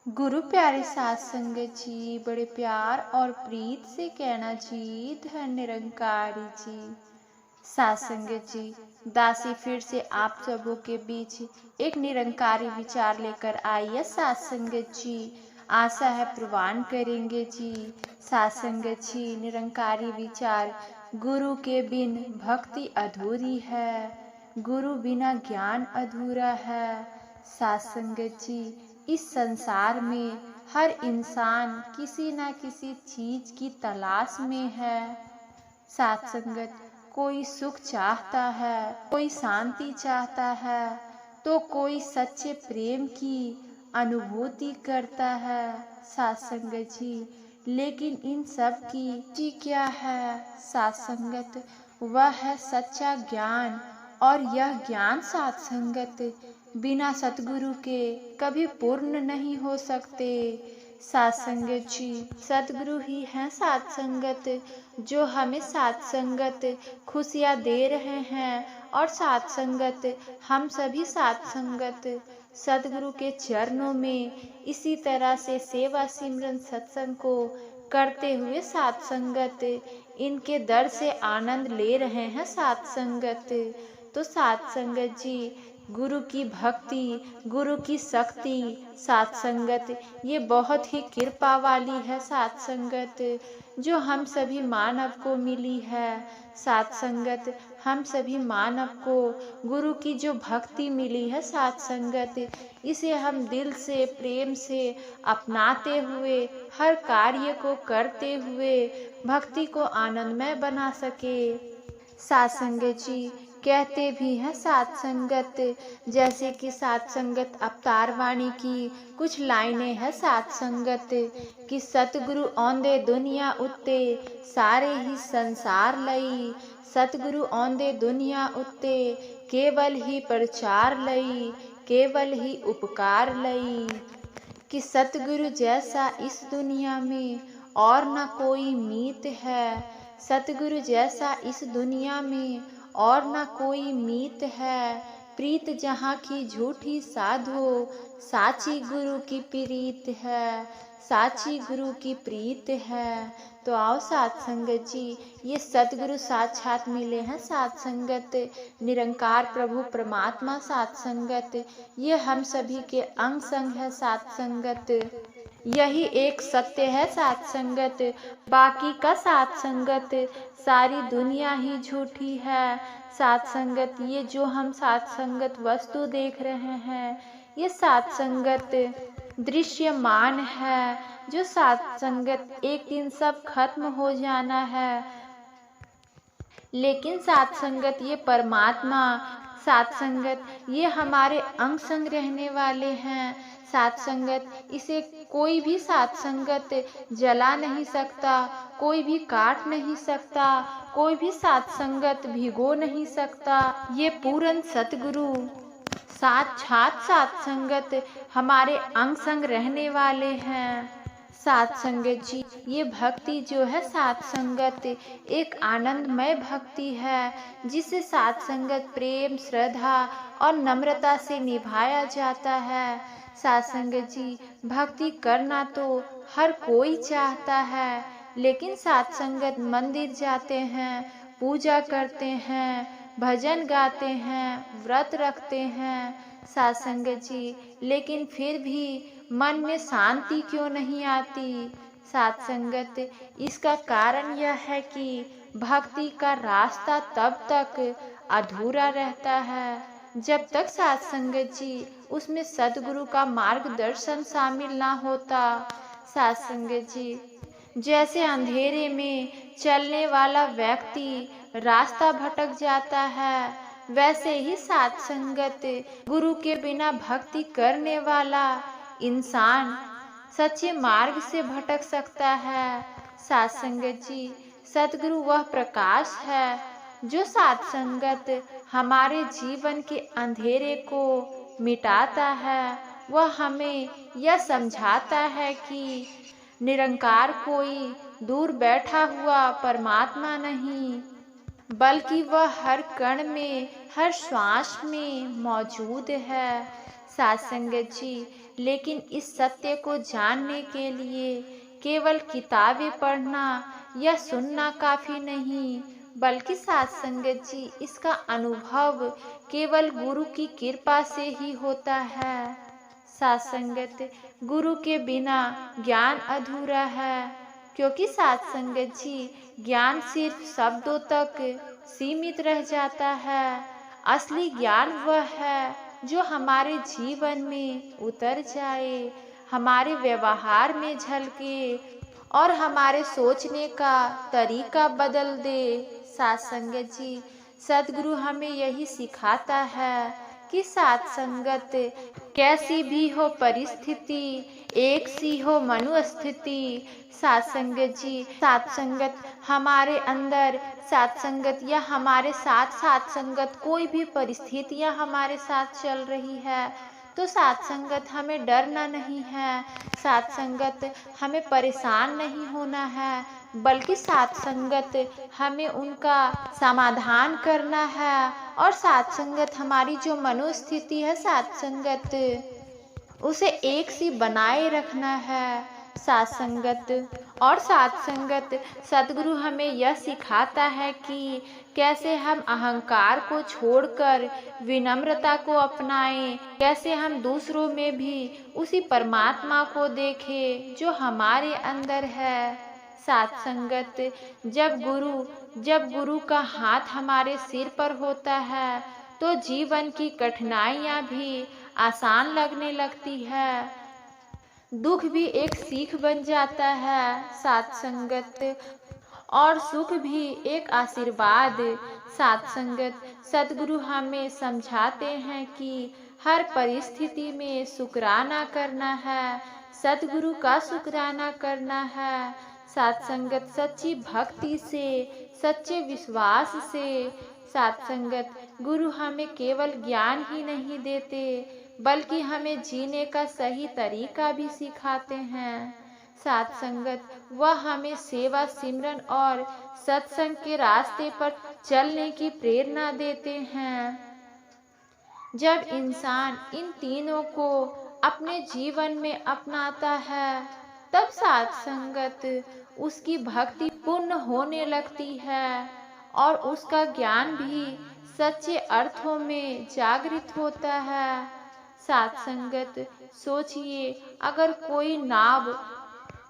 गुरु प्यारे साध संगत जी, बड़े प्यार और प्रीत से कहना जी, धन निरंकारी जी। साध संगत जी, दासी फिर से आप सबों के बीच एक निरंकारी विचार लेकर आई है। साध संगत जी, आशा है प्रवान करेंगे जी। साध संगत जी, निरंकारी विचार, गुरु के बिन भक्ति अधूरी है, गुरु बिना ज्ञान अधूरा है। साध संगत जी, इस संसार में हर इंसान किसी न किसी चीज की तलाश में है। साध संगत, कोई सुख चाहता है, कोई शांति चाहता है, तो कोई सच्चे प्रेम की अनुभूति करता है। साध संगत जी, लेकिन इन सब की जी क्या है? साध संगत, वह है सच्चा ज्ञान, और यह ज्ञान साध संगत बिना सतगुरु के कभी पूर्ण नहीं हो सकते। साध संगत जी, सतगुरु ही हैं साध संगत, जो हमें साध संगत खुशियाँ दे रहे हैं। और साध संगत, हम सभी साध संगत सतगुरु के चरणों में इसी तरह से सेवा सिमरन सत्संग को करते हुए साध संगत इनके दर से आनंद ले रहे हैं। साध संगत, तो साध संगत जी, गुरु की भक्ति, गुरु की शक्ति साध संगत ये बहुत ही कृपा वाली है। साध संगत, जो हम सभी मानव को मिली है। साध संगत, हम सभी मानव को गुरु की जो भक्ति मिली है साध संगत, इसे हम दिल से प्रेम से अपनाते हुए हर कार्य को करते हुए भक्ति को आनंदमय बना सके। साध संगत जी, कहते भी हैं साध संगत, जैसे कि साध संगत अवतार वाणी की कुछ लाइनें हैं साध संगत, कि सतगुरु औंदे दुनिया उत्ते सारे ही संसार लई, सतगुरु औंदे दुनिया उत्ते केवल ही प्रचार लई, केवल ही उपकार लई। कि सतगुरु जैसा इस दुनिया में और न कोई मीत है, सतगुरु जैसा इस दुनिया में और न कोई मीत है। प्रीत जहाँ की झूठी साधो, साची गुरु की प्रीत है, साची गुरु की प्रीत है। तो आओ साध संगत जी, ये सतगुरु साक्षात मिले हैं साध संगत, निरंकार प्रभु परमात्मा साध संगत, ये हम सभी के अंग संग है साध संगत। यही एक सत्य है साध संगत, बाकी का साध संगत सारी दुनिया ही झूठी है। साध संगत, ये जो हम साध संगत वस्तु देख रहे हैं, ये साध संगत दृश्यमान है। जो साध संगत एक दिन सब खत्म हो जाना है, लेकिन साध संगत ये परमात्मा, साध संगत ये हमारे अंग संग रहने वाले हैं। साध संगत, इसे कोई भी साध संगत जला नहीं सकता, कोई भी काट नहीं सकता, कोई भी साध संगत भिगो नहीं सकता। ये पूर्ण सतगुरु साक्षात साध संगत हमारे अंग संग रहने वाले हैं। साध संगत जी, ये भक्ति जो है साध संगत एक आनंदमय भक्ति है, जिसे साध संगत प्रेम, श्रद्धा और नम्रता से निभाया जाता है। साध संगत जी, भक्ति करना तो हर कोई चाहता है, लेकिन साध संगत मंदिर जाते हैं, पूजा करते हैं, भजन गाते हैं, व्रत रखते हैं साध संगत जी, लेकिन फिर भी मन में शांति क्यों नहीं आती? साध संगत, इसका कारण यह है कि भक्ति का रास्ता तब तक अधूरा रहता है जब तक साध संगत जी उसमें सतगुरु का मार्गदर्शन शामिल ना होता। साध संगत जी, जैसे अंधेरे में चलने वाला व्यक्ति रास्ता भटक जाता है, वैसे ही साध संगत गुरु के बिना भक्ति करने वाला इंसान सच्चे मार्ग से भटक सकता है। साध संगत जी, सतगुरु वह प्रकाश है जो साध संगत हमारे जीवन के अंधेरे को मिटाता है। वह हमें यह समझाता है कि निरंकार कोई दूर बैठा हुआ परमात्मा नहीं, बल्कि वह हर कण में, हर श्वास में मौजूद है। साथ संगत जी, लेकिन इस सत्य को जानने के लिए केवल किताबें पढ़ना या सुनना काफी नहीं, बल्कि साथ संगत जी, इसका अनुभव केवल गुरु की कृपा से ही होता है। साथ संगत, गुरु के बिना ज्ञान अधूरा है, क्योंकि साथ संगत जी, ज्ञान सिर्फ शब्दों तक सीमित रह जाता है। असली ज्ञान वह है जो हमारे जीवन में उतर जाए, हमारे व्यवहार में झलके और हमारे सोचने का तरीका बदल दे। साथ संगत जी, सद्गुरु हमें यही सिखाता है कि साथ संगत कैसी भी हो परिस्थिति, एक सी हो मनोस्थिति। साथ संगत जी, साथ संगत हमारे अंदर, साथ संगत या हमारे साथ साथ संगत कोई भी परिस्थितियां हमारे साथ चल रही है तो साथ संगत हमें डरना नहीं है, साथ संगत हमें परेशान नहीं होना है, बल्कि साथ संगत हमें उनका समाधान करना है। और साथ संगत हमारी जो मनोस्थिति है, साथ संगत उसे एक सी बनाए रखना है। साथ संगत और साथ संगत सद्गुरु हमें यह सिखाता है कि कैसे हम अहंकार को छोड़कर विनम्रता को अपनाएं, कैसे हम दूसरों में भी उसी परमात्मा को देखें जो हमारे अंदर है। साथ संगत, जब गुरु का हाथ हमारे सिर पर होता है तो जीवन की कठिनाइयां भी आसान लगने लगती है, दुख भी एक सीख बन जाता है। साथ संगत और सुख भी एक आशीर्वाद। साथ संगत, सद्गुरु हमें समझाते हैं कि हर परिस्थिति में शुक्राना करना है, सद्गुरु का शुक्राना करना है। साथ संगत, सच्ची भक्ति से, सच्चे विश्वास से। साथ संगत, गुरु हमें केवल ज्ञान ही नहीं देते, बल्कि हमें जीने का सही तरीका भी सिखाते हैं। साथ संगत, वह हमें सेवा, सिमरन और सत्संग के रास्ते पर चलने की प्रेरणा देते हैं। जब इंसान इन तीनों को अपने जीवन में अपनाता है, तब साथ संगत उसकी भक्ति पूर्ण होने लगती है और उसका ज्ञान भी सच्चे अर्थों में जागृत होता है। साथ संगत, सोचिए, अगर कोई नाव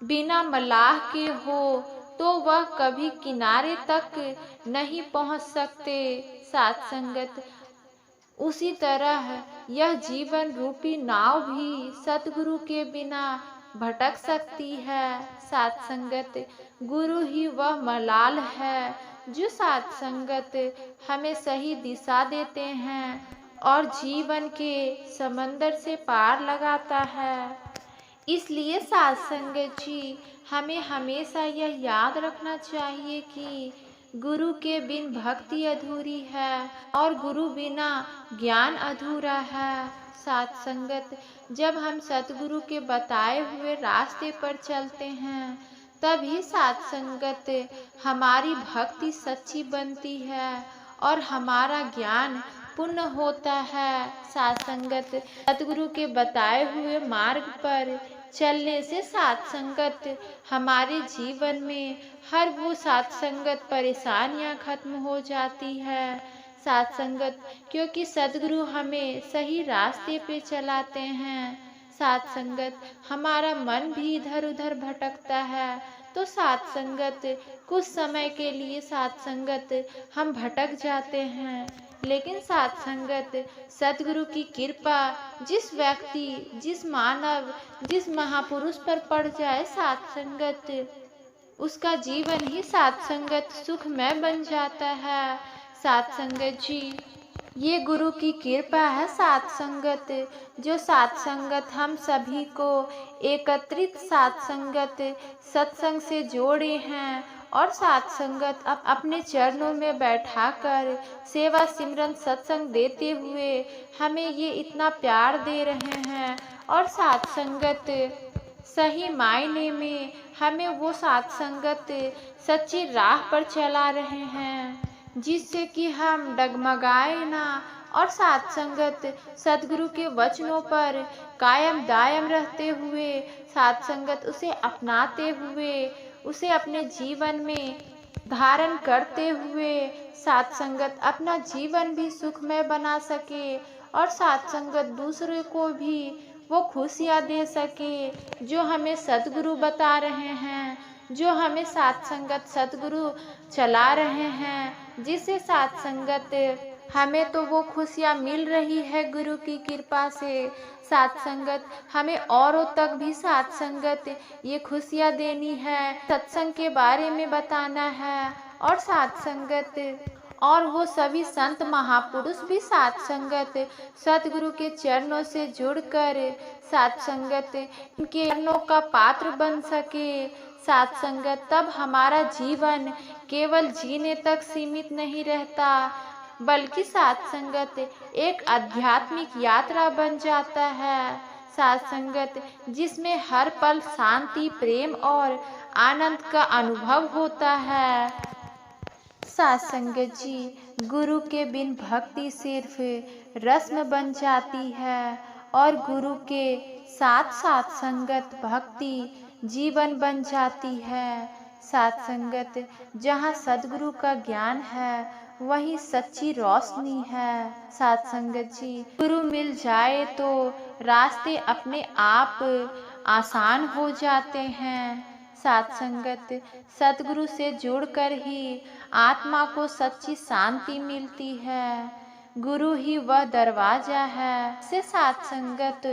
बिना मलाह के हो तो वह कभी किनारे तक नहीं पहुंच सकते। साथ संगत, उसी तरह यह जीवन रूपी नाव भी सतगुरु के बिना भटक सकती है। साथ संगत, गुरु ही वह मलाल है जो साथ संगत हमें सही दिशा देते हैं और जीवन के समंदर से पार लगाता है। इसलिए साथ संगत जी, हमें हमेशा यह याद रखना चाहिए कि गुरु के बिन भक्ति अधूरी है और गुरु बिना ज्ञान अधूरा है। साथ संगत, जब हम सतगुरु के बताए हुए रास्ते पर चलते हैं, तभी साथ संगत हमारी भक्ति सच्ची बनती है और हमारा ज्ञान पूर्ण होता है। साथ संगत, सतगुरु के बताए हुए मार्ग पर चलने से साथ संगत हमारे जीवन में हर वो साथ संगत परेशानियां खत्म हो जाती है। साथ संगत, क्योंकि सद्गुरु हमें सही रास्ते पे चलाते हैं। साथ संगत, हमारा मन भी इधर उधर भटकता है तो साथ संगत कुछ समय के लिए साथ संगत हम भटक जाते हैं, लेकिन साथ संगत सद्गुरु की कृपा जिस व्यक्ति, जिस मानव, जिस महापुरुष पर पड़ जाए साथ संगत, उसका जीवन ही साथ संगत सुखमय बन जाता है। साथ संगत जी, ये गुरु की कृपा है साथ संगत, जो साथ संगत हम सभी को एकत्रित साथ संगत सत्संग से जोड़े हैं और साथ संगत अपने चरणों में बैठाकर सेवा सिमरन सत्संग देते हुए हमें ये इतना प्यार दे रहे हैं और साथ संगत सही मायने में हमें वो साथ संगत सच्ची राह पर चला रहे हैं, जिससे कि हम डगमगाए ना और साथ संगत सदगुरु के वचनों पर कायम दायम रहते हुए, साथ संगत उसे अपनाते हुए, उसे अपने जीवन में धारण करते हुए साथ संगत अपना जीवन भी सुखमय बना सके और साथ संगत दूसरे को भी वो खुशियाँ दे सके जो हमें सदगुरु बता रहे हैं, जो हमें साथ संगत सदगुरु चला रहे हैं, जिससे साथ संगत हमें तो वो खुशियाँ मिल रही है गुरु की कृपा से। साथ संगत हमें औरों तक भी साथ संगत ये खुशियाँ देनी है, सत्संग के बारे में बताना है और साथ संगत और वो सभी संत महापुरुष भी साथ संगत सतगुरु के चरणों से जुड़कर साथ संगत उनके चरणों का पात्र बन सके। साथ संगत तब हमारा जीवन केवल जीने तक सीमित नहीं रहता, बल्कि साथ संगत एक आध्यात्मिक यात्रा बन जाता है। साथ संगत जिसमें हर पल शांति, प्रेम और आनंद का अनुभव होता है। साथ संगत जी, गुरु के बिन भक्ति सिर्फ रस्म बन जाती है और गुरु के साथ साथ संगत भक्ति जीवन बन जाती है। साथ संगत जहाँ सदगुरु का ज्ञान है वही सच्ची रोशनी है। साथ संगत जी, गुरु मिल जाए तो रास्ते अपने आप आसान हो जाते हैं। साथ संगत सतगुरु से जुड़कर ही आत्मा को सच्ची शांति मिलती है। गुरु ही वह दरवाजा है से साथ संगत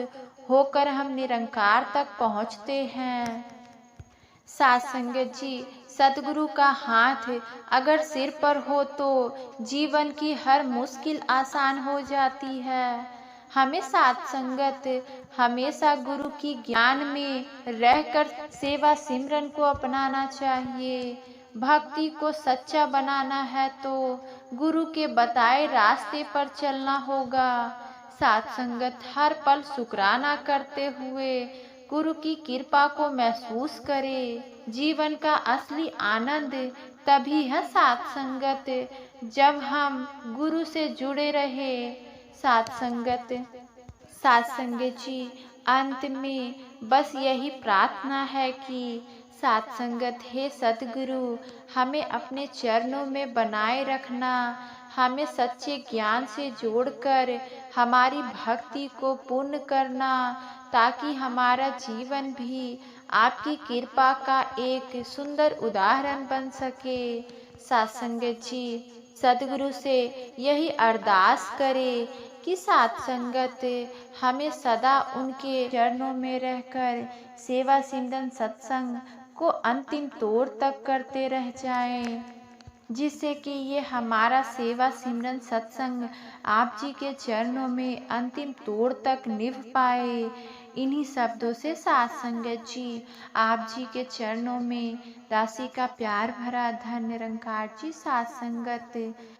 होकर हम निरंकार तक पहुँचते हैं। साथ संगत जी, सतगुरु का हाथ अगर सिर पर हो तो जीवन की हर मुश्किल आसान हो जाती है। हमें साथ संगत हमेशा गुरु की ज्ञान में रहकर सेवा सिमरन को अपनाना चाहिए। भक्ति को सच्चा बनाना है तो गुरु के बताए रास्ते पर चलना होगा। साथ संगत हर पल शुक्राना करते हुए गुरु की कृपा को महसूस करे। जीवन का असली आनंद तभी है साथ संगत जब हम गुरु से जुड़े रहे। साथ संगत जी, अंत में बस यही प्रार्थना है कि साथ संगत हे सतगुरु हमें अपने चरणों में बनाए रखना, हमें सच्चे ज्ञान से जोड़कर हमारी भक्ति को पूर्ण करना, ताकि हमारा जीवन भी आपकी कृपा का एक सुंदर उदाहरण बन सके। साथ संगत जी, सतगुरु से यही अरदास करे कि साथ संगत हमें सदा उनके चरणों में रहकर सेवा सिमरन सत्संग को अंतिम तोड़ तक करते रह जाएं, जिससे कि ये हमारा सेवा सिमरन सत्संग आप जी के चरणों में अंतिम तोड़ तक निभ पाए। इन्हीं शब्दों से साथ संगत जी आप जी के चरणों में दासी का प्यार भरा धन्य निरंकार जी। साथ संगत